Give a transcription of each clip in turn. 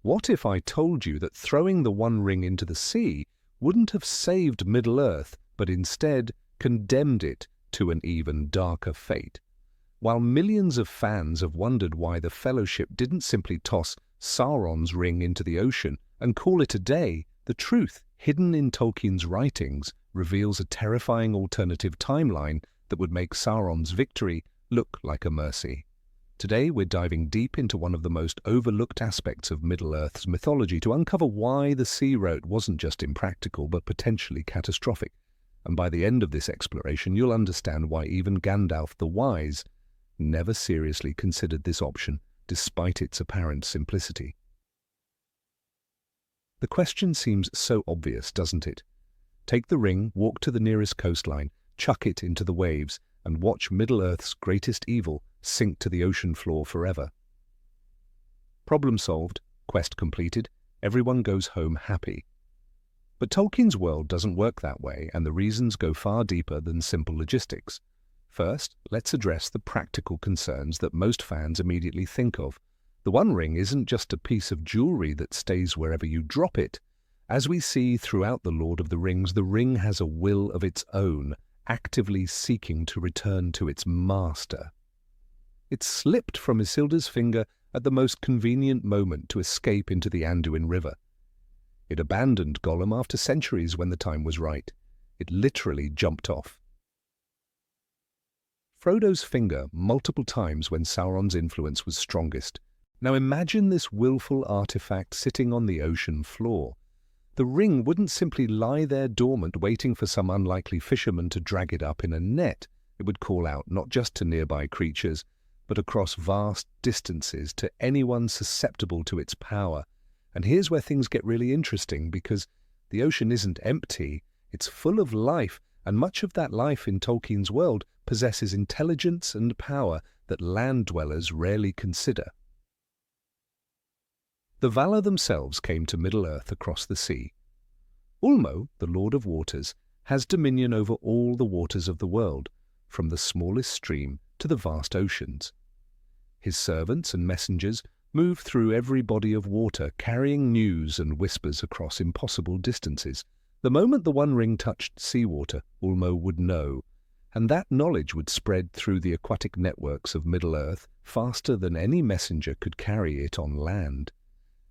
What if I told you that throwing the One Ring into the sea wouldn't have saved Middle-earth, but instead condemned it to an even darker fate? While millions of fans have wondered why the Fellowship didn't simply toss Sauron's ring into the ocean and call it a day, the truth, hidden in Tolkien's writings, reveals a terrifying alternative timeline that would make Sauron's victory look like a mercy. Today we're diving deep into one of the most overlooked aspects of Middle-earth's mythology to uncover why the sea route wasn't just impractical but potentially catastrophic. And by the end of this exploration, you'll understand why even Gandalf the Wise never seriously considered this option, despite its apparent simplicity. The question seems so obvious, doesn't it? Take the ring, walk to the nearest coastline, chuck it into the waves, and watch Middle-earth's greatest evil sink to the ocean floor forever. Problem solved, quest completed, everyone goes home happy. But Tolkien's world doesn't work that way, and the reasons go far deeper than simple logistics. First, let's address the practical concerns that most fans immediately think of. The One Ring isn't just a piece of jewelry that stays wherever you drop it. As we see throughout The Lord of the Rings, the ring has a will of its own, actively seeking to return to its master. It slipped from Isildur's finger at the most convenient moment to escape into the Anduin River. It abandoned Gollum after centuries when the time was right. It literally jumped off. Frodo's finger multiple times when Sauron's influence was strongest. Now imagine this willful artifact sitting on the ocean floor. The ring wouldn't simply lie there dormant waiting for some unlikely fisherman to drag it up in a net. It would call out not just to nearby creatures, but across vast distances to anyone susceptible to its power. And here's where things get really interesting, because the ocean isn't empty, it's full of life, and much of that life in Tolkien's world possesses intelligence and power that land dwellers rarely consider. The Valar themselves came to Middle-earth across the sea. Ulmo, the Lord of Waters, has dominion over all the waters of the world, from the smallest stream to the vast oceans. His servants and messengers move through every body of water, carrying news and whispers across impossible distances. The moment the One Ring touched seawater, Ulmo would know, and that knowledge would spread through the aquatic networks of Middle-earth faster than any messenger could carry it on land.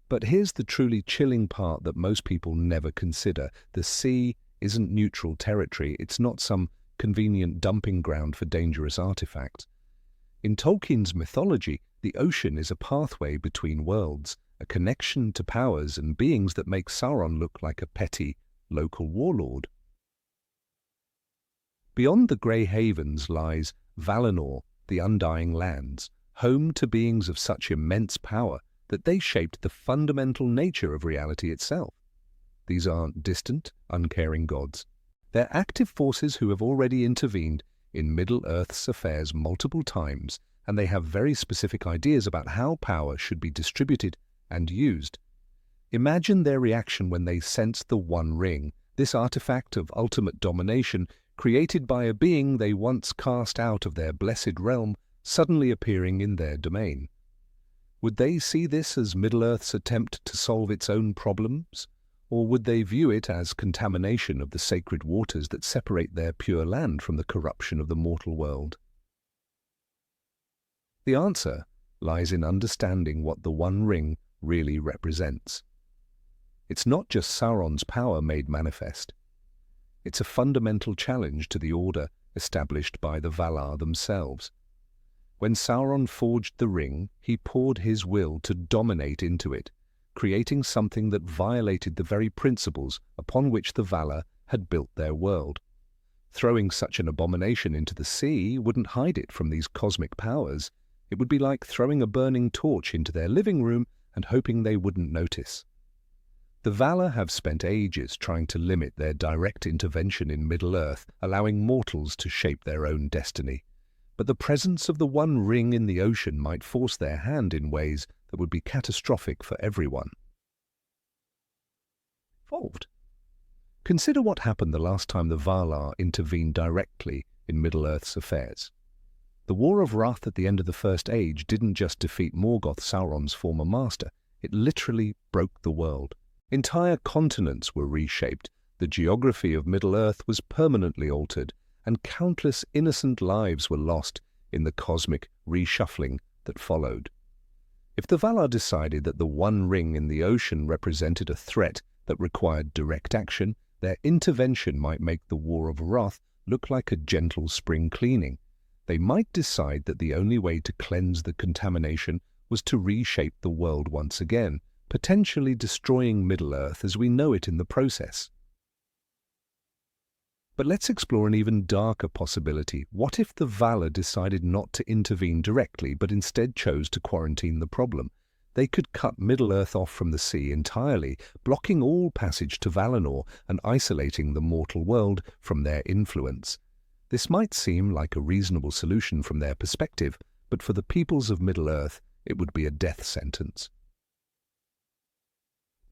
But here's the truly chilling part that most people never consider. The sea isn't neutral territory. It's not some convenient dumping ground for dangerous artifacts. In Tolkien's mythology, the ocean is a pathway between worlds, a connection to powers and beings that make Sauron look like a petty, local warlord. Beyond the Grey Havens lies Valinor, the Undying Lands, home to beings of such immense power that they shaped the fundamental nature of reality itself. These aren't distant, uncaring gods. They're active forces who have already intervened in Middle-earth's affairs multiple times, and they have very specific ideas about how power should be distributed and used. Imagine their reaction when they sensed the One Ring, this artifact of ultimate domination created by a being they once cast out of their blessed realm, suddenly appearing in their domain. Would they see this as Middle-earth's attempt to solve its own problems? Or would they view it as contamination of the sacred waters that separate their pure land from the corruption of the mortal world? The answer lies in understanding what the One Ring really represents. It's not just Sauron's power made manifest. It's a fundamental challenge to the order established by the Valar themselves. When Sauron forged the ring, he poured his will to dominate into it, creating something that violated the very principles upon which the Valar had built their world. Throwing such an abomination into the sea wouldn't hide it from these cosmic powers. It would be like throwing a burning torch into their living room and hoping they wouldn't notice. The Valar have spent ages trying to limit their direct intervention in Middle-earth, allowing mortals to shape their own destiny. But the presence of the One Ring in the ocean might force their hand in ways that would be catastrophic for everyone involved. Consider what happened the last time the Valar intervened directly in Middle-earth's affairs. The War of Wrath at the end of the First Age didn't just defeat Morgoth, Sauron's former master. It literally broke the world. Entire continents were reshaped, the geography of Middle-earth was permanently altered, and countless innocent lives were lost in the cosmic reshuffling that followed. If the Valar decided that the one ring in the ocean represented a threat that required direct action, their intervention might make the War of Wrath look like a gentle spring cleaning. They might decide that the only way to cleanse the contamination was to reshape the world once again, potentially destroying Middle-earth as we know it in the process. But let's explore an even darker possibility. What if the Valar decided not to intervene directly, but instead chose to quarantine the problem? They could cut Middle-earth off from the sea entirely, blocking all passage to Valinor and isolating the mortal world from their influence. This might seem like a reasonable solution from their perspective, but for the peoples of Middle-earth, it would be a death sentence.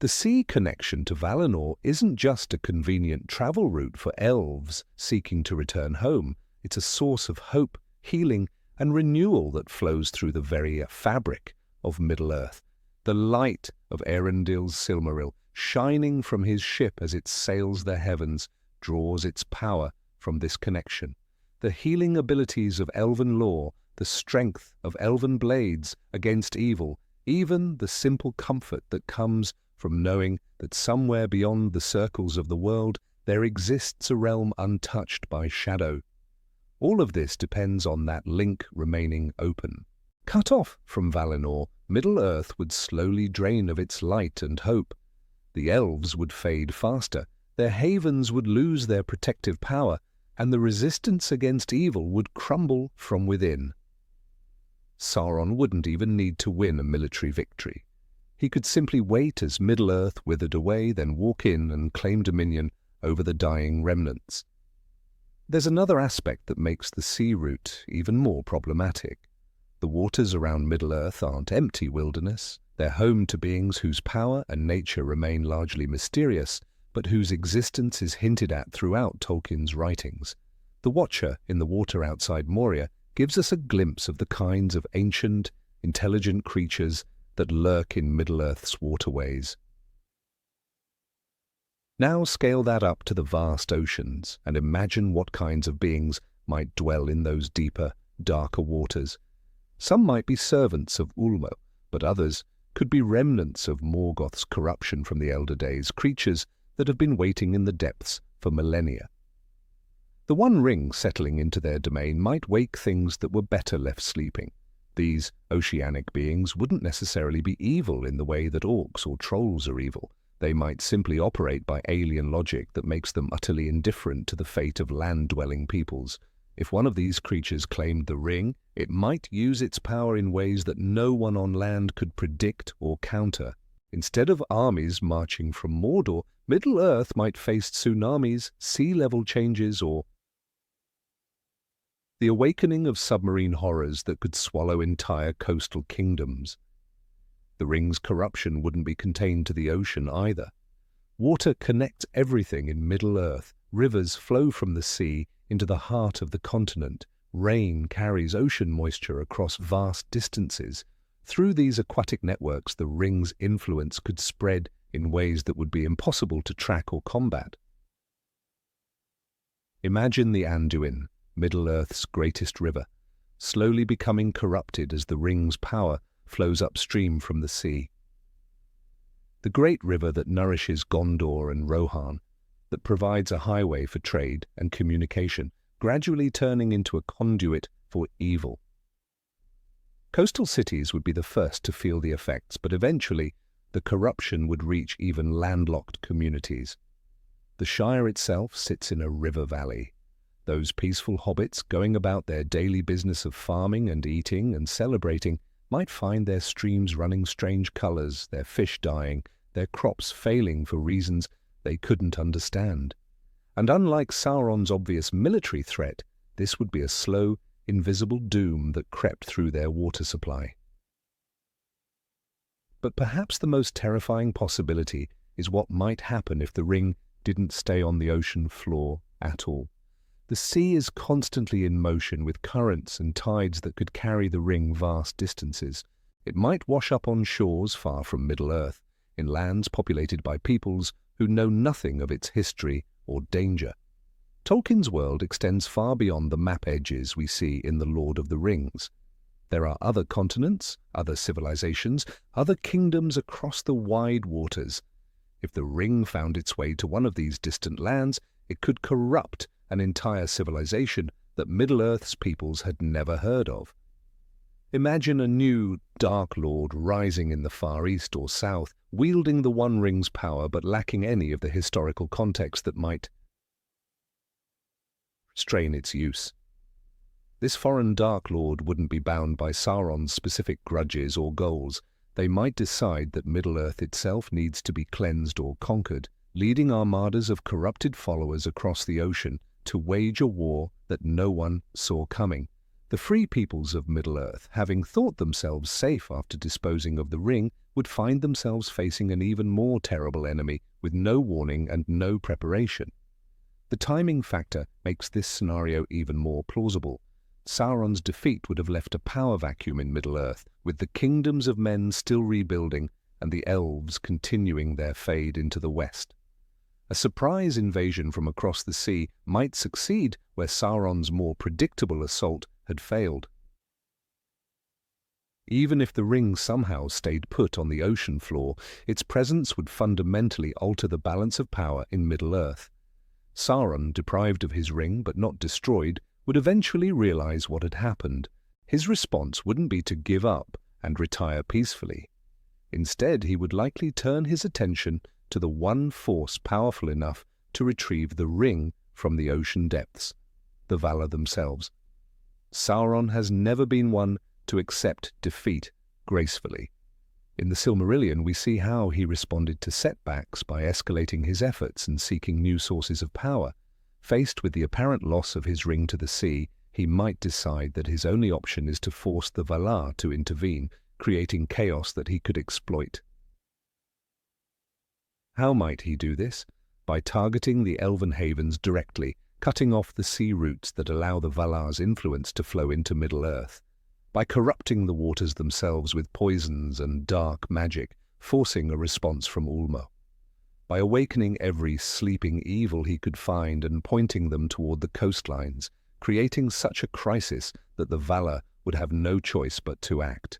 The sea connection to Valinor isn't just a convenient travel route for elves seeking to return home. It's a source of hope, healing, and renewal that flows through the very fabric of Middle-earth. The light of Eärendil's Silmaril, shining from his ship as it sails the heavens, draws its power from this connection. The healing abilities of elven lore, the strength of elven blades against evil, even the simple comfort that comes from knowing that somewhere beyond the circles of the world there exists a realm untouched by shadow. All of this depends on that link remaining open. Cut off from Valinor, Middle-earth would slowly drain of its light and hope. The elves would fade faster, their havens would lose their protective power, and the resistance against evil would crumble from within. Sauron wouldn't even need to win a military victory. He could simply wait as Middle-earth withered away, then walk in and claim dominion over the dying remnants. There's another aspect that makes the sea route even more problematic. The waters around Middle-earth aren't empty wilderness. They're home to beings whose power and nature remain largely mysterious, but whose existence is hinted at throughout Tolkien's writings. The Watcher in the water outside Moria gives us a glimpse of the kinds of ancient, intelligent creatures that lurk in Middle-earth's waterways. Now scale that up to the vast oceans and imagine what kinds of beings might dwell in those deeper, darker waters. Some might be servants of Ulmo, but others could be remnants of Morgoth's corruption from the Elder Days, creatures that have been waiting in the depths for millennia. The One Ring settling into their domain might wake things that were better left sleeping. These oceanic beings wouldn't necessarily be evil in the way that orcs or trolls are evil. They might simply operate by alien logic that makes them utterly indifferent to the fate of land-dwelling peoples. If one of these creatures claimed the ring, it might use its power in ways that no one on land could predict or counter. Instead of armies marching from Mordor, Middle-earth might face tsunamis, sea level changes, or the awakening of submarine horrors that could swallow entire coastal kingdoms. The ring's corruption wouldn't be contained to the ocean either. Water connects everything in Middle-earth. Rivers flow from the sea into the heart of the continent. Rain carries ocean moisture across vast distances. Through these aquatic networks, the ring's influence could spread in ways that would be impossible to track or combat. Imagine the Anduin, Middle-earth's greatest river, slowly becoming corrupted as the ring's power flows upstream from the sea. The great river that nourishes Gondor and Rohan, that provides a highway for trade and communication, gradually turning into a conduit for evil. Coastal cities would be the first to feel the effects, but eventually the corruption would reach even landlocked communities. The Shire itself sits in a river valley. Those peaceful hobbits going about their daily business of farming and eating and celebrating might find their streams running strange colors, their fish dying, their crops failing for reasons they couldn't understand. And unlike Sauron's obvious military threat, this would be a slow, invisible doom that crept through their water supply. But perhaps the most terrifying possibility is what might happen if the ring didn't stay on the ocean floor at all. The sea is constantly in motion with currents and tides that could carry the ring vast distances. It might wash up on shores far from Middle-earth, in lands populated by peoples who know nothing of its history or danger. Tolkien's world extends far beyond the map edges we see in The Lord of the Rings. There are other continents, other civilizations, other kingdoms across the wide waters. If the ring found its way to one of these distant lands, it could corrupt an entire civilization that Middle-earth's peoples had never heard of. Imagine a new Dark Lord rising in the Far East or South, wielding the One Ring's power but lacking any of the historical context that might restrain its use. This foreign Dark Lord wouldn't be bound by Sauron's specific grudges or goals. They might decide that Middle-earth itself needs to be cleansed or conquered, leading armadas of corrupted followers across the ocean to wage a war that no one saw coming. The free peoples of Middle-earth, having thought themselves safe after disposing of the ring, would find themselves facing an even more terrible enemy with no warning and no preparation. The timing factor makes this scenario even more plausible. Sauron's defeat would have left a power vacuum in Middle-earth, with the kingdoms of men still rebuilding and the Elves continuing their fade into the west. A surprise invasion from across the sea might succeed where Sauron's more predictable assault had failed. Even if the ring somehow stayed put on the ocean floor, its presence would fundamentally alter the balance of power in Middle-earth. Sauron, deprived of his ring but not destroyed, would eventually realize what had happened. His response wouldn't be to give up and retire peacefully. Instead, he would likely turn his attention to the one force powerful enough to retrieve the ring from the ocean depths, the Valar themselves. Sauron has never been one to accept defeat gracefully. In the Silmarillion, we see how he responded to setbacks by escalating his efforts and seeking new sources of power. Faced with the apparent loss of his ring to the sea, he might decide that his only option is to force the Valar to intervene, creating chaos that he could exploit. How might he do this? By targeting the Elven havens directly, cutting off the sea routes that allow the Valar's influence to flow into Middle-earth. By corrupting the waters themselves with poisons and dark magic, forcing a response from Ulmo. By awakening every sleeping evil he could find and pointing them toward the coastlines, creating such a crisis that the Valar would have no choice but to act.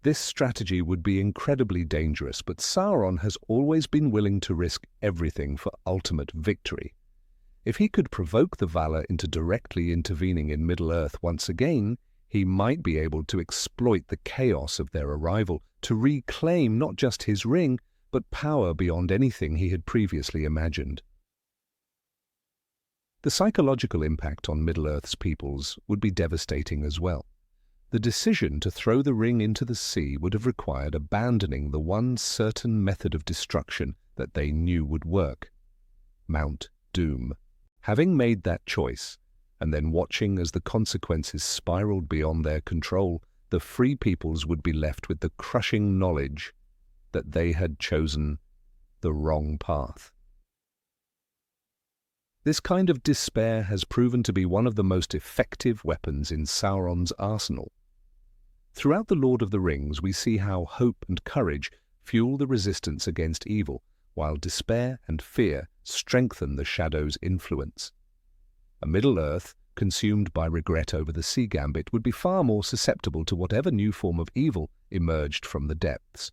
This strategy would be incredibly dangerous, but Sauron has always been willing to risk everything for ultimate victory. If he could provoke the Valar into directly intervening in Middle-earth once again, he might be able to exploit the chaos of their arrival to reclaim not just his ring, but power beyond anything he had previously imagined. The psychological impact on Middle-earth's peoples would be devastating as well. The decision to throw the ring into the sea would have required abandoning the one certain method of destruction that they knew would work: Mount Doom. Having made that choice, and then watching as the consequences spiraled beyond their control, the free peoples would be left with the crushing knowledge that they had chosen the wrong path. This kind of despair has proven to be one of the most effective weapons in Sauron's arsenal. Throughout The Lord of the Rings, we see how hope and courage fuel the resistance against evil, while despair and fear strengthen the Shadow's influence. A Middle-earth, consumed by regret over the Sea Gambit, would be far more susceptible to whatever new form of evil emerged from the depths.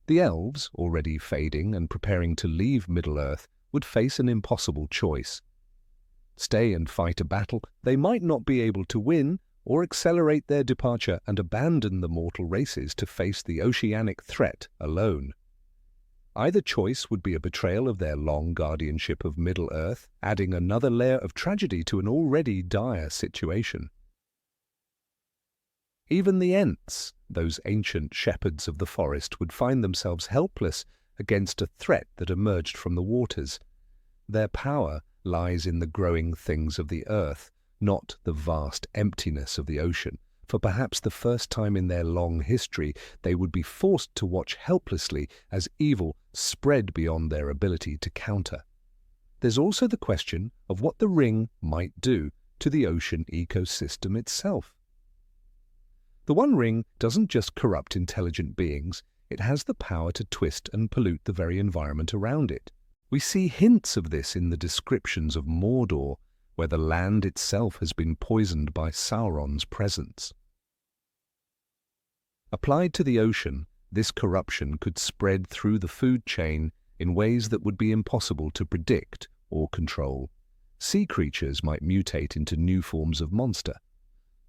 The Elves, already fading and preparing to leave Middle-earth, would face an impossible choice. Stay and fight a battle they might not be able to win, or accelerate their departure and abandon the mortal races to face the oceanic threat alone. Either choice would be a betrayal of their long guardianship of Middle-earth, adding another layer of tragedy to an already dire situation. Even the Ents, those ancient shepherds of the forest, would find themselves helpless against a threat that emerged from the waters. Their power lies in the growing things of the earth, not the vast emptiness of the ocean. For perhaps the first time in their long history, they would be forced to watch helplessly as evil spread beyond their ability to counter. There's also the question of what the ring might do to the ocean ecosystem itself. The One Ring doesn't just corrupt intelligent beings, it has the power to twist and pollute the very environment around it. We see hints of this in the descriptions of Mordor, where the land itself has been poisoned by Sauron's presence. Applied to the ocean, this corruption could spread through the food chain in ways that would be impossible to predict or control. Sea creatures might mutate into new forms of monster.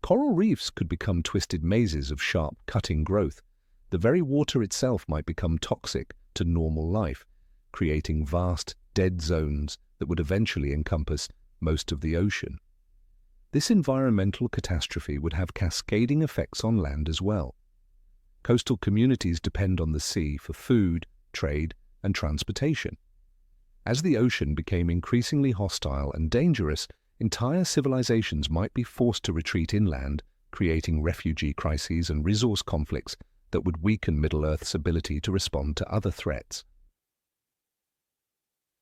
Coral reefs could become twisted mazes of sharp, cutting growth. The very water itself might become toxic to normal life, creating vast, dead zones that would eventually encompass most of the ocean. This environmental catastrophe would have cascading effects on land as well. Coastal communities depend on the sea for food, trade, and transportation. As the ocean became increasingly hostile and dangerous, entire civilizations might be forced to retreat inland, creating refugee crises and resource conflicts that would weaken Middle-earth's ability to respond to other threats.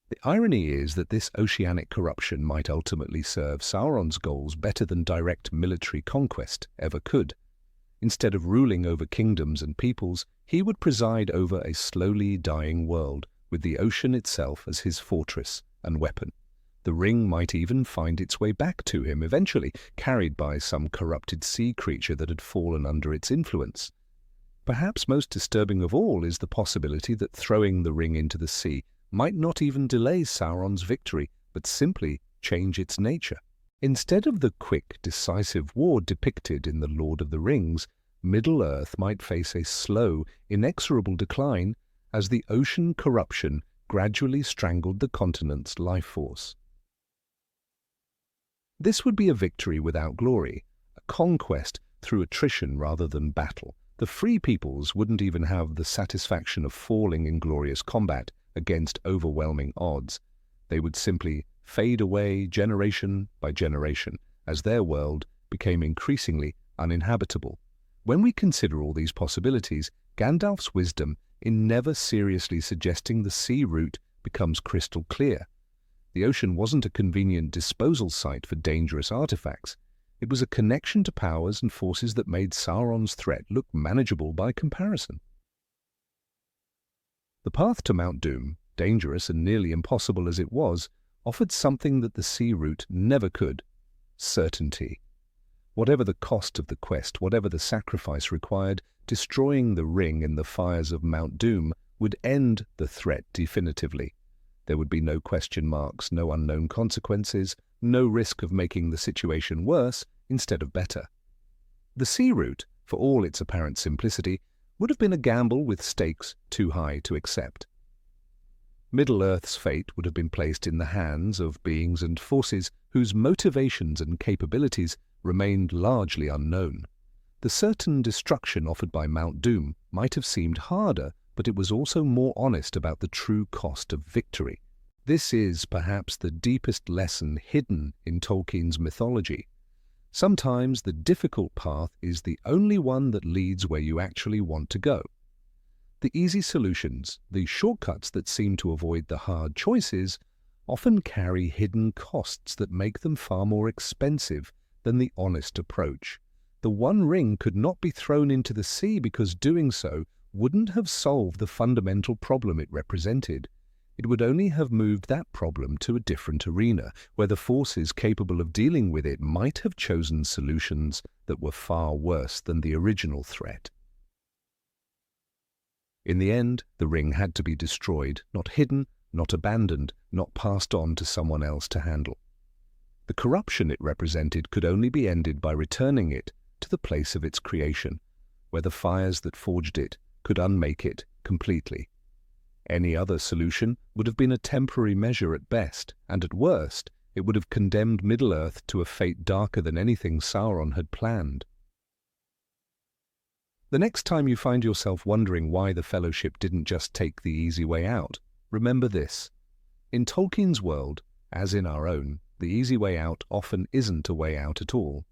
The irony is that this oceanic corruption might ultimately serve Sauron's goals better than direct military conquest ever could. Instead of ruling over kingdoms and peoples, he would preside over a slowly dying world, with the ocean itself as his fortress and weapon. The ring might even find its way back to him eventually, carried by some corrupted sea creature that had fallen under its influence. Perhaps most disturbing of all is the possibility that throwing the ring into the sea might not even delay Sauron's victory, but simply change its nature. Instead of the quick, decisive war depicted in The Lord of the Rings, Middle-earth might face a slow, inexorable decline as the ocean corruption gradually strangled the continent's life force. This would be a victory without glory, a conquest through attrition rather than battle. The free peoples wouldn't even have the satisfaction of falling in glorious combat against overwhelming odds. They would simply fade away generation by generation as their world became increasingly uninhabitable. When we consider all these possibilities, Gandalf's wisdom in never seriously suggesting the sea route becomes crystal clear. The ocean wasn't a convenient disposal site for dangerous artifacts. It was a connection to powers and forces that made Sauron's threat look manageable by comparison. The path to Mount Doom, dangerous and nearly impossible as it was, offered something that the sea route never could: certainty. Whatever the cost of the quest, whatever the sacrifice required, destroying the ring in the fires of Mount Doom would end the threat definitively. There would be no question marks, no unknown consequences, no risk of making the situation worse instead of better. The sea route, for all its apparent simplicity, would have been a gamble with stakes too high to accept. Middle-earth's fate would have been placed in the hands of beings and forces whose motivations and capabilities remained largely unknown. The certain destruction offered by Mount Doom might have seemed harder, but it was also more honest about the true cost of victory. This is perhaps the deepest lesson hidden in Tolkien's mythology. Sometimes the difficult path is the only one that leads where you actually want to go. The easy solutions, the shortcuts that seem to avoid the hard choices, often carry hidden costs that make them far more expensive than the honest approach. The One Ring could not be thrown into the sea because doing so wouldn't have solved the fundamental problem it represented. It would only have moved that problem to a different arena, where the forces capable of dealing with it might have chosen solutions that were far worse than the original threat. In the end, the ring had to be destroyed, not hidden, not abandoned, not passed on to someone else to handle. The corruption it represented could only be ended by returning it to the place of its creation, where the fires that forged it could unmake it completely. Any other solution would have been a temporary measure at best, and at worst, it would have condemned Middle-earth to a fate darker than anything Sauron had planned. The next time you find yourself wondering why the Fellowship didn't just take the easy way out, remember this. In Tolkien's world, as in our own, the easy way out often isn't a way out at all.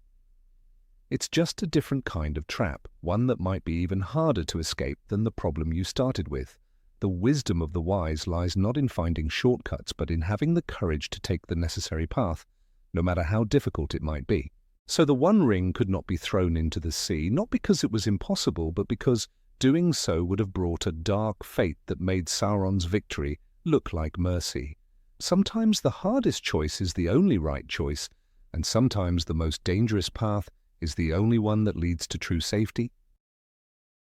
It's just a different kind of trap, one that might be even harder to escape than the problem you started with. The wisdom of the wise lies not in finding shortcuts, but in having the courage to take the necessary path, no matter how difficult it might be. So the One Ring could not be thrown into the sea, not because it was impossible, but because doing so would have brought a dark fate that made Sauron's victory look like mercy. Sometimes the hardest choice is the only right choice, and sometimes the most dangerous path is the only one that leads to true safety